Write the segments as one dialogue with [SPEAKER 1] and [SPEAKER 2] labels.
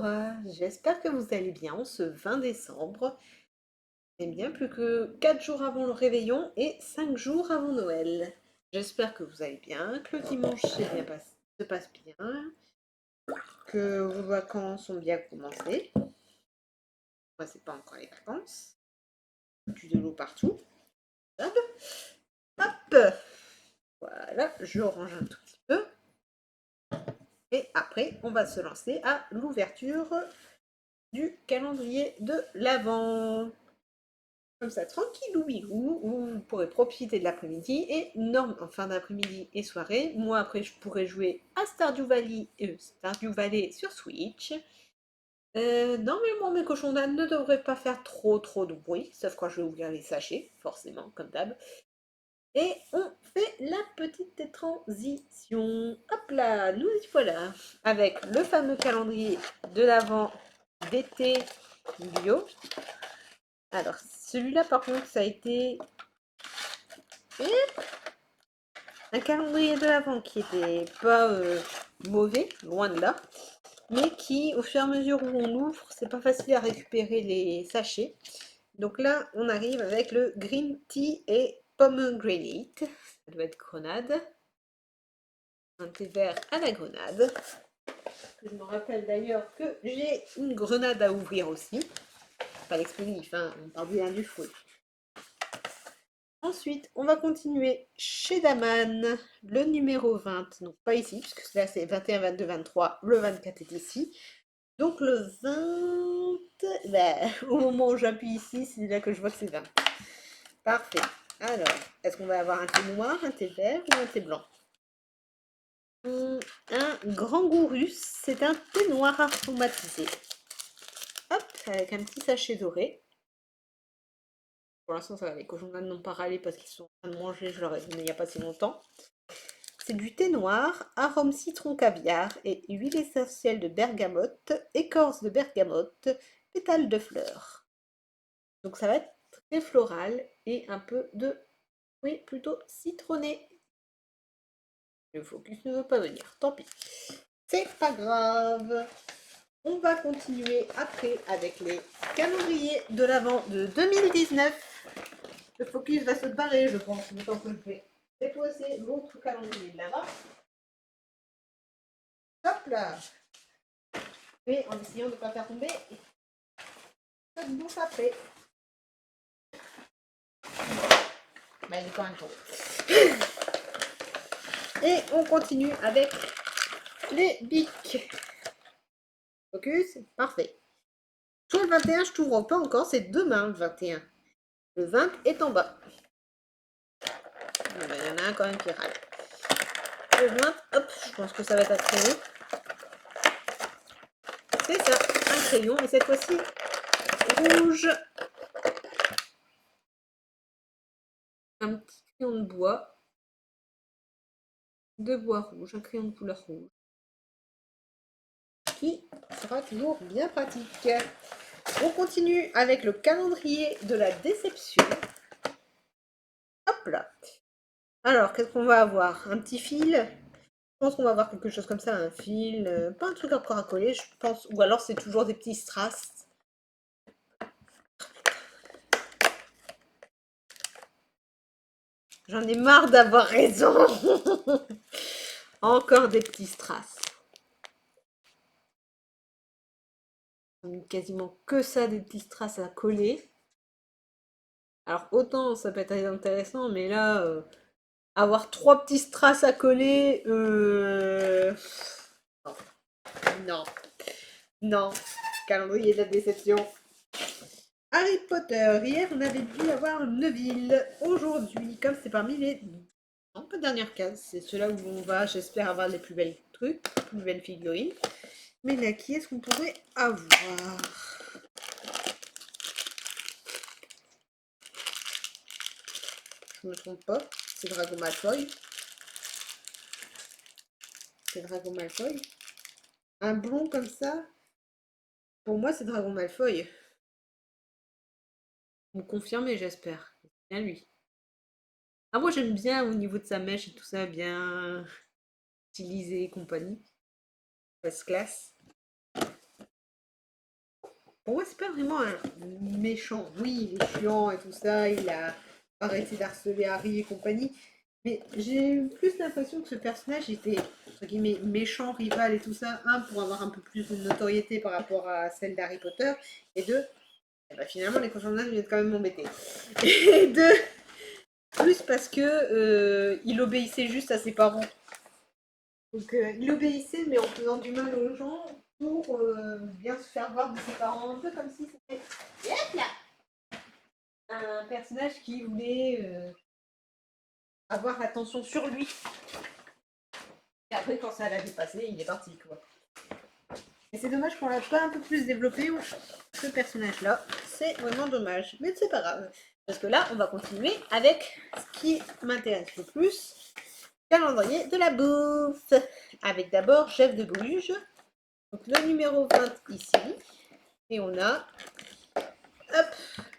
[SPEAKER 1] Laura, j'espère que vous allez bien ce 20 décembre. C'est bien plus que 4 jours avant le réveillon et 5 jours avant Noël. J'espère que vous allez bien, que le dimanche se passe bien, que vos vacances ont bien commencé. Moi, c'est pas encore les vacances. Du de l'eau partout. Hop, hop. Voilà, je range un tout petit peu. Et après, on va se lancer à l'ouverture du calendrier de l'Avent. Comme ça, tranquillou bilou, vous pourrez profiter de l'après-midi et en fin d'après-midi et soirée. Moi, après, je pourrais jouer à Stardew Valley sur Switch. Normalement, mes cochons d'âne ne devraient pas faire trop de bruit, sauf quand je vais ouvrir les sachets, forcément, comme d'hab. Et on fait la petite transition. Hop là, nous y voilà, avec le fameux calendrier de l'Avent d'été bio. Alors, celui-là, par contre, ça a été un calendrier de l'Avent qui était pas mauvais, loin de là, mais qui, au fur et à mesure où on ouvre, c'est pas facile à récupérer les sachets. Donc là, on arrive avec le Green Tea et Pomegranate. Ça doit être grenade. Un thé vert à la grenade. Je me rappelle d'ailleurs que j'ai une grenade à ouvrir aussi. Pas l'explosif, hein, on parle bien du fruit. Ensuite, on va continuer chez Daman, le numéro 20, donc pas ici, puisque là c'est 21, 22, 23, le 24 est ici. Donc le 20, au moment où j'appuie ici, c'est là que je vois que c'est 20. Parfait. Alors, est-ce qu'on va avoir un thé noir, un thé vert ou un thé blanc? Un grand gourou, c'est un thé noir aromatisé. Hop, avec un petit sachet doré. Pour l'instant, ça va, les cochons d'Inde n'ont pas râlé parce qu'ils sont en train de manger, je leur ai donné il n'y a pas si longtemps. C'est du thé noir, arôme citron caviar et huile essentielle de bergamote, écorce de bergamote, pétales de fleurs. Donc ça va être très floral et un peu de fruits plutôt citronnés. Le focus ne veut pas venir, tant pis. C'est pas grave. On va continuer après avec les calendriers de l'Avent de 2019. Le focus va se barrer, je pense, le temps que je vais déposer l'autre calendrier de l'Avent. Hop là! Et en essayant de ne pas faire tomber cette bouffe après. Bah, il est quand même tombé. Et on continue avec les bics. Focus, parfait. Sur le 21, je t'ouvre pas encore, c'est demain le 21. Le 20 est en bas. Il y en a un quand même qui râle. Le 20, hop, je pense que ça va être un crayon. C'est ça, un crayon, mais cette fois-ci rouge. Un petit crayon de bois rouge, un crayon de couleur rouge. Qui sera toujours bien pratique. On continue avec le calendrier de la déception. Hop là. Alors, qu'est-ce qu'on va avoir? Un petit fil. Je pense qu'on va avoir quelque chose comme ça, un fil. Pas un truc encore à coller, je pense. Ou alors c'est toujours des petits strass. J'en ai marre d'avoir raison. Encore des petits strass. Quasiment que ça, des petits strass à coller. Alors autant ça peut être intéressant, mais là, avoir trois petits strass à coller, non, non, calendrier de la déception. Harry Potter, hier on avait dû avoir Neville. Aujourd'hui, comme c'est parmi les non, pas dernières cases, c'est ceux-là où on va, j'espère, avoir les plus belles trucs, les plus belles figurines. Mais là, qui est-ce qu'on pourrait avoir? Je me trompe pas, c'est Drago Malfoy. C'est Drago Malfoy. Un blond comme ça, pour moi, c'est Dragon Malfoy. Vous me confirmez, j'espère. C'est bien lui. Ah, moi, j'aime bien au niveau de sa mèche et tout ça, bien stylisé et compagnie. First class. pour moi, c'est pas vraiment un méchant. Oui, il est chiant et tout ça, il a arrêté d'harceler Harry et compagnie. Mais j'ai eu plus l'impression que ce personnage était, entre guillemets, méchant, rival et tout ça. Un, pour avoir un peu plus de notoriété par rapport à celle d'Harry Potter. Et deux, eh ben, finalement, les personnages viennent quand même m'embêter. Et deux, plus parce que il obéissait juste à ses parents. Donc il obéissait, mais en faisant du mal aux gens pour bien se faire voir de ses parents. Un peu comme si c'était un personnage qui voulait avoir l'attention sur lui. Et après, quand ça l'a dépassé, il est parti, quoi. Et c'est dommage qu'on l'a pas un peu plus développé, ce personnage-là. C'est vraiment dommage. Mais c'est pas grave. Parce que là, on va continuer avec ce qui m'intéresse le plus. Calendrier de la bouffe. Avec d'abord Chef de Bruges. Donc le numéro 20 ici. Et on a, hop,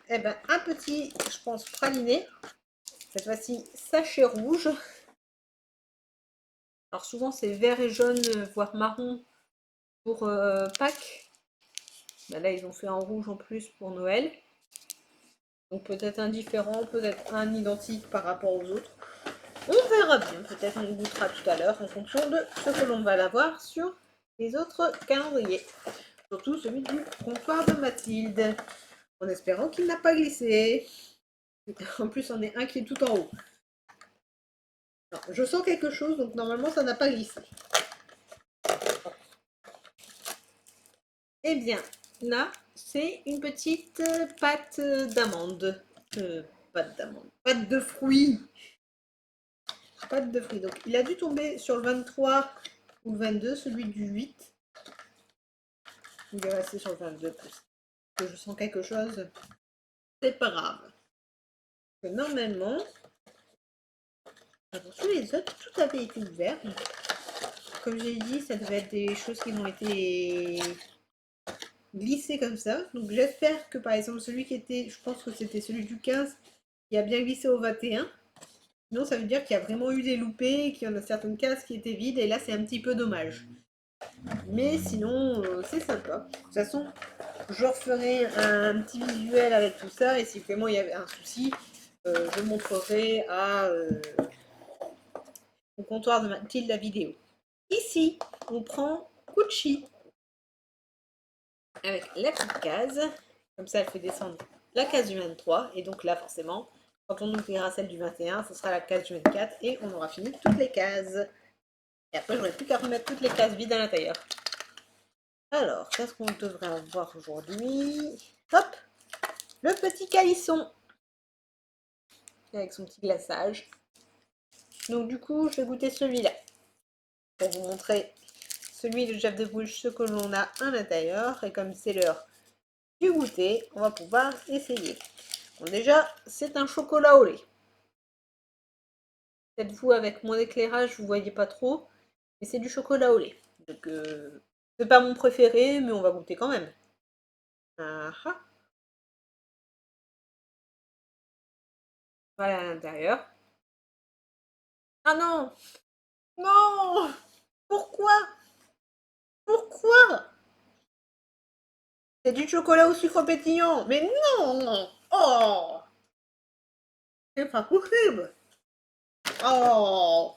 [SPEAKER 1] eh ben, un petit, je pense, praliné. Cette fois-ci, sachet rouge. Alors souvent, c'est vert et jaune, voire marron pour Pâques. Ben là, ils ont fait en rouge en plus pour Noël. Donc peut-être un différent, peut-être un identique par rapport aux autres. On verra bien, peut-être on goûtera tout à l'heure en fonction de ce que l'on va avoir sur les autres calendriers. Surtout celui du comptoir de Mathilde. En espérant qu'il n'a pas glissé. En plus, on est un qui est tout en haut. Non, je sens quelque chose, donc normalement, ça n'a pas glissé. Eh bien, là, c'est une petite pâte d'amande. Pâte d'amande. Pâte de fruits. Pâte de fruits. Donc, il a dû tomber sur le 23 ou le 22, celui du 8. Il est resté sur le 22. Que je sens quelque chose. C'est pas grave. Que normalement, sur les autres, tout avait été ouvert. Comme j'ai dit, ça devait être des choses qui ont été glissées comme ça. Donc j'espère que par exemple celui qui était, je pense que c'était celui du 15, qui a bien glissé au 21. Sinon ça veut dire qu'il y a vraiment eu des loupés, qu'il y en a certaines cases qui étaient vides et là c'est un petit peu dommage. Mais sinon c'est sympa. De toute façon, je referai un petit visuel avec tout ça et si vraiment il y avait un souci, je montrerai au comptoir de Mathilde la vidéo. Ici, on prend Gucci avec la petite case. Comme ça, elle fait descendre la case du 23. Et donc là, forcément, quand on ouvrira celle du 21, ce sera la case du 24 et on aura fini toutes les cases. Et après, j'aurai plus qu'à remettre toutes les cases vides à l'intérieur. Alors, qu'est-ce qu'on devrait avoir aujourd'hui? Hop! Le petit calisson avec son petit glaçage. Donc du coup, je vais goûter celui-là pour vous montrer celui de Jeff de Bruges, ce que l'on a à l'intérieur. Et comme c'est l'heure du goûter, on va pouvoir essayer. Bon, déjà, c'est un chocolat au lait. Peut-être vous, avec mon éclairage, vous voyez pas trop, mais c'est du chocolat au lait. Donc, c'est pas mon préféré, mais on va goûter quand même. Ah ah. Voilà à l'intérieur. Ah non! Non! Pourquoi? Pourquoi? C'est du chocolat au sucre pétillant. Mais non! Oh! C'est pas possible! Oh!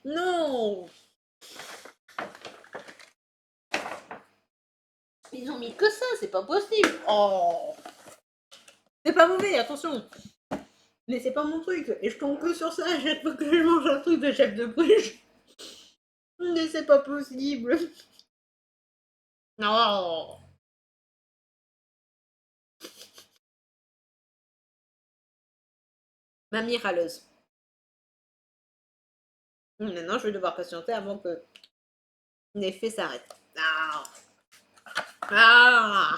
[SPEAKER 1] Non! Ils ont mis que ça, c'est pas possible! Oh! C'est pas mauvais, attention! Mais c'est pas mon truc. Et je tombe que sur ça à chaque fois que je mange un truc de chef de Bruges. Mais c'est pas possible. Non. Mamie râleuse. Maintenant, je vais devoir patienter avant que l'effet s'arrête. Ah. Ah.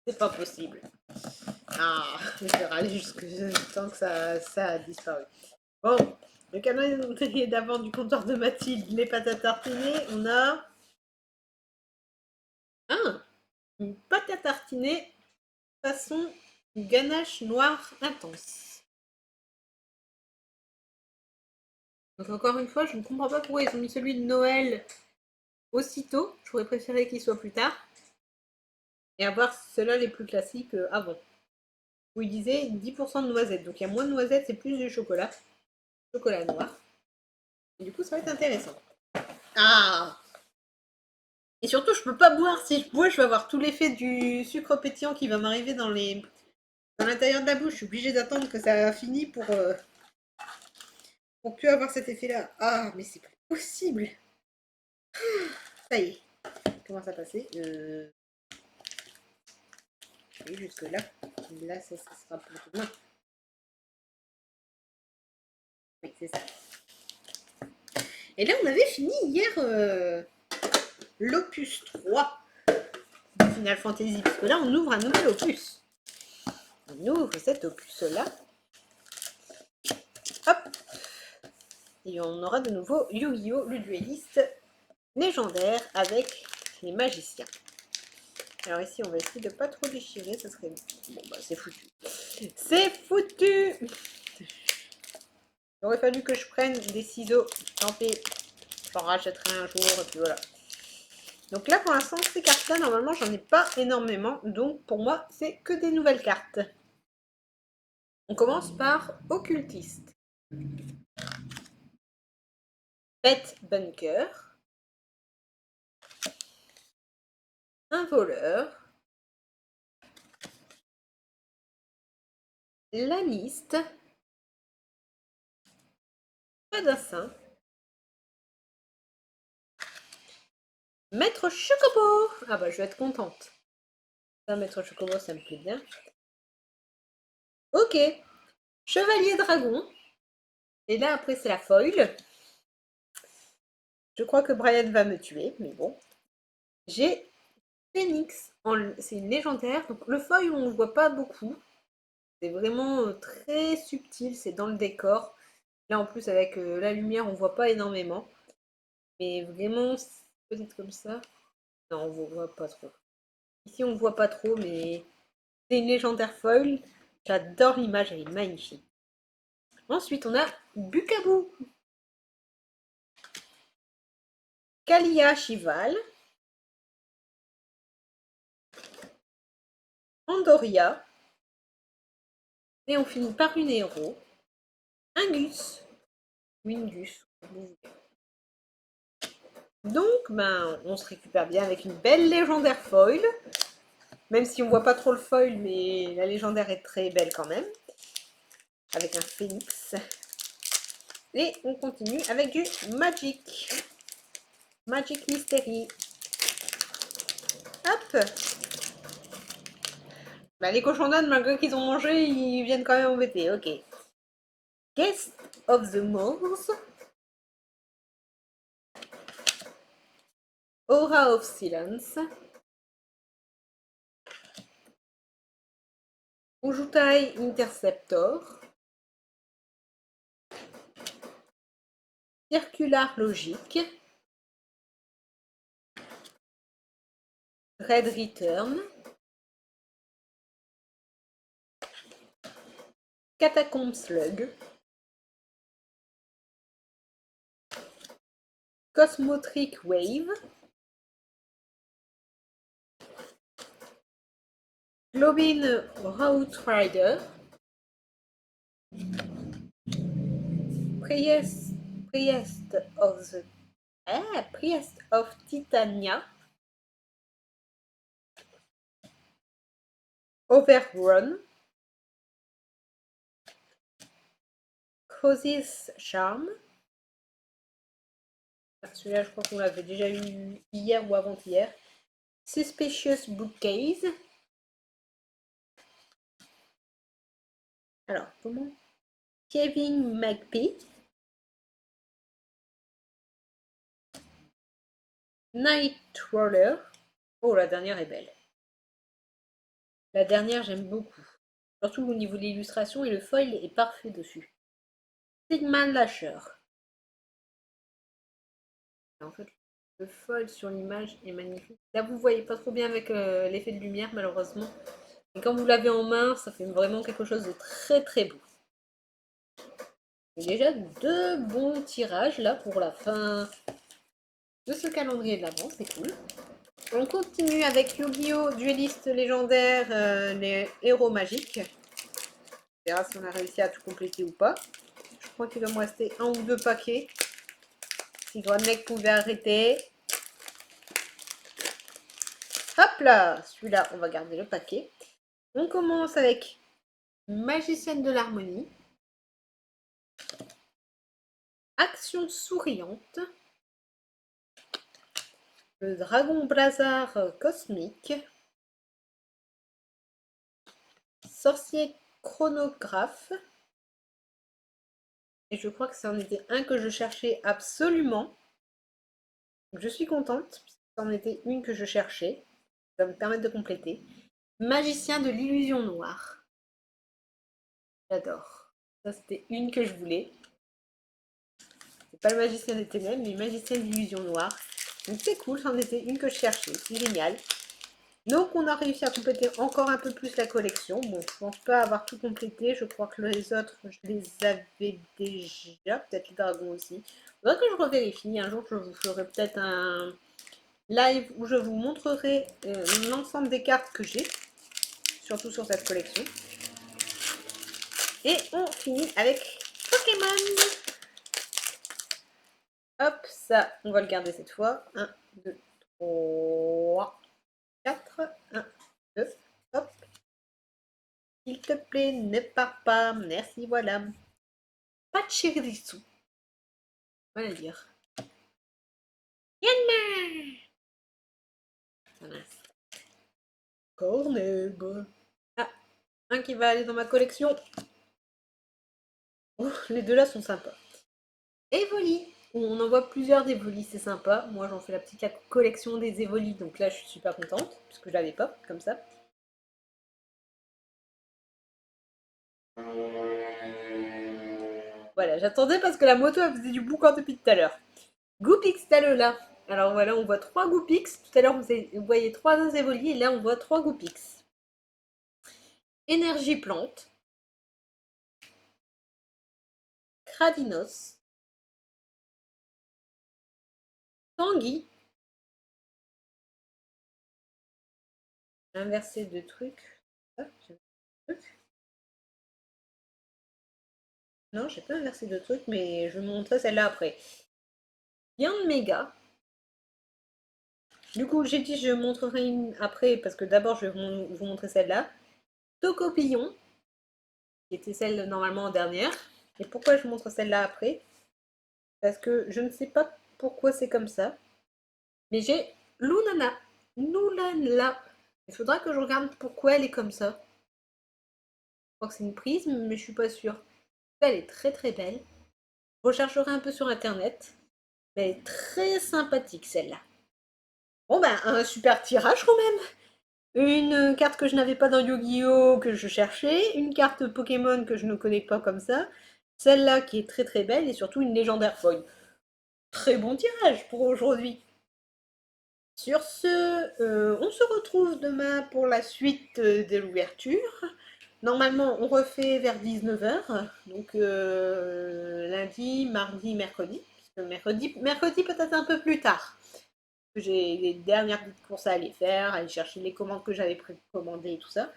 [SPEAKER 1] C'est pas possible. Ah. Je vais râler jusqu'à temps que ça a disparu. Bon. Le calendrier d'avant du comptoir de Mathilde, les pâtes à tartiner, on a une pâte à tartiner façon ganache noire intense. Donc encore une fois, je ne comprends pas pourquoi ils ont mis celui de Noël aussitôt. J'aurais préféré qu'il soit plus tard. Et avoir ceux-là les plus classiques avant. Où il disait 10% de noisettes. Donc il y a moins de noisettes, c'est plus du chocolat. Chocolat noir. Et du coup, ça va être intéressant. Ah! Et surtout, je peux pas boire. Si je bois, je vais avoir tout l'effet du sucre pétillant qui va m'arriver dans l'intérieur de la bouche. Je suis obligée d'attendre que ça finisse pour plus avoir cet effet-là. Ah, mais c'est pas possible. Ça y est. Comment ça passer Oui, jusque là. Là, ça sera plutôt... Non. Oui, c'est ça. Et là, on avait fini hier l'opus 3 de Final Fantasy. Parce que là, on ouvre un nouvel opus. On ouvre cet opus-là. Hop. Et on aura de nouveau Yu-Gi-Oh! Le dueliste légendaire avec les magiciens. Alors ici, on va essayer de pas trop déchirer. Ça serait... Bon, bah, c'est foutu. C'est foutu! Il aurait fallu que je prenne des ciseaux. Tant pis. J'en rachèterai un jour. Et puis voilà. Donc là, pour l'instant, ces cartes-là, normalement, j'en ai pas énormément. Donc, pour moi, c'est que des nouvelles cartes. On commence par Occultiste. Pet Bunker. Un voleur. Laniste. Padassin. Maître Chocobo. Ah bah, je vais être contente. Ça, Maître Chocobo, ça me plaît bien. Ok. Chevalier Dragon. Et là, après, c'est la foil. Je crois que Brian va me tuer, mais bon. J'ai Phoenix. C'est une légendaire. Donc, le foil, on ne voit pas beaucoup. C'est vraiment très subtil. C'est dans le décor. Là, en plus, avec la lumière, on voit pas énormément. Mais vraiment, peut-être comme ça. Non, on voit pas trop. Ici, on voit pas trop, mais c'est une légendaire foil. J'adore l'image, elle est magnifique. Ensuite, on a Bukaboo. Kalia Chival. Andoria. Et on finit par une héros. Ingus. Wingus. Donc, ben, on se récupère bien avec une belle légendaire foil. Même si on voit pas trop le foil, mais la légendaire est très belle quand même. Avec un phénix. Et on continue avec du Magic. Magic Mystery. Hop. Bah, les cochons d'Inde, malgré qu'ils ont mangé, ils viennent quand même embêter. Ok. Guest of the Moors. Aura of Silence. Ujutai Interceptor. Circular Logic. Red Return. Catacomb Slug. Cosmotric Wave. Globin Route Rider. Priest of Titania. Overrun. Cozy's Charm. Celui-là, je crois qu'on l'avait déjà eu hier ou avant-hier. Suspicious Bookcase. Alors, comment? Kevin McPhee. Nightroller. Oh, la dernière est belle. La dernière, j'aime beaucoup. Surtout au niveau de l'illustration et le foil est parfait dessus. Sigman Lasher. En fait, le foil sur l'image est magnifique. Là, vous voyez pas trop bien avec l'effet de lumière, malheureusement. Et quand vous l'avez en main, ça fait vraiment quelque chose de très très beau. Et déjà deux bons tirages là pour la fin de ce calendrier de l'Avent, c'est cool. On continue avec Yu-Gi-Oh! Dueliste légendaire, les héros magiques. On verra si on a réussi à tout compléter ou pas. Je crois qu'il doit me rester un ou deux paquets. Si Grandneck pouvait arrêter. Hop là, celui-là, on va garder le paquet. On commence avec Magicienne de l'Harmonie. Action souriante. Le Dragon Blazar cosmique. Sorcier chronographe. Et je crois que c'en était un que je cherchais absolument. Je suis contente, c'en était une que je cherchais. Ça va me permettre de compléter. Magicien de l'illusion noire. J'adore. Ça, c'était une que je voulais. C'est pas le magicien des ténèbres, mais le magicien de l'illusion noire. Donc c'est cool, c'en était une que je cherchais. C'est génial. Donc on a réussi à compléter encore un peu plus la collection. Bon, je pense pas avoir tout complété. Je crois que les autres, je les avais déjà. Peut-être les dragons aussi. Faudra que je revérifie. Un jour, je vous ferai peut-être un live où je vous montrerai l'ensemble des cartes que j'ai. Surtout sur cette collection. Et on finit avec Pokémon. Hop, ça, on va le garder cette fois. 1, 2, 3, 4. 1, 2, hop. S'il te plaît, ne pars pas. Merci, voilà. Pachirisu. Voilà dire. Yanma. Corneb. Ah, un qui va aller dans ma collection. Oh, les deux là sont sympas. Evoli. On en voit plusieurs d'Evoli, c'est sympa. Moi, j'en fais la petite collection des Evoli, donc là, je suis super contente, puisque je l'avais pas, comme ça. Voilà, j'attendais parce que la moto, elle faisait du boucan depuis tout à l'heure. Goopix là. Alors voilà, on voit 3 Goopix. Tout à l'heure, vous voyez 3 Evoli, et là, on voit 3 Goopix. Énergie plante. Cradinos. Tanguy. Inversé de trucs. Ah, non, j'ai pas inversé de trucs, mais je vais vous montrer celle-là après. Yann Méga. Du coup, j'ai dit je montrerai une après, parce que d'abord je vais vous montrer celle-là. Tocopillon, qui était celle normalement en dernière. Et pourquoi je montre celle-là après? Parce que je ne sais pas pourquoi c'est comme ça. Mais j'ai Lunana. Lunana. Il faudra que je regarde pourquoi elle est comme ça. Je crois que c'est une prisme, mais je suis pas sûre. Elle est très très belle. Je rechercherai un peu sur internet. Mais elle est très sympathique celle-là. Bon ben, un super tirage quand même. Une carte que je n'avais pas dans Yu-Gi-Oh! Que je cherchais, une carte Pokémon que je ne connais pas comme ça, celle-là qui est très très belle et surtout une légendaire foil. Très bon tirage pour aujourd'hui. Sur ce, on se retrouve demain pour la suite de l'ouverture. Normalement, on refait vers 19h, donc lundi, mardi, mercredi. Mercredi peut-être un peu plus tard. J'ai les dernières petites courses à aller faire, aller chercher les commandes que j'avais précommandées et tout ça.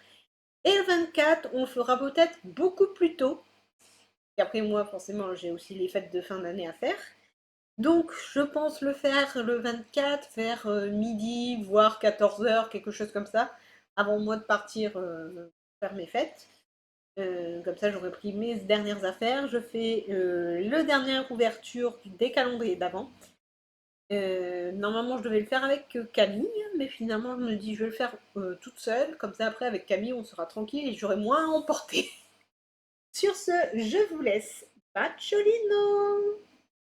[SPEAKER 1] Et le 24, on le fera peut-être beaucoup plus tôt. Et après, moi, forcément, j'ai aussi les fêtes de fin d'année à faire. Donc, je pense le faire le 24 vers midi, voire 14h, quelque chose comme ça, avant moi de partir faire mes fêtes. Comme ça, j'aurai pris mes dernières affaires. Je fais le dernière ouverture des calendriers d'avant. Normalement, je devais le faire avec Camille, mais finalement, je me dis, je vais le faire toute seule. Comme ça, après, avec Camille, on sera tranquille et j'aurai moins à emporter. Sur ce, je vous laisse. Bacciolino!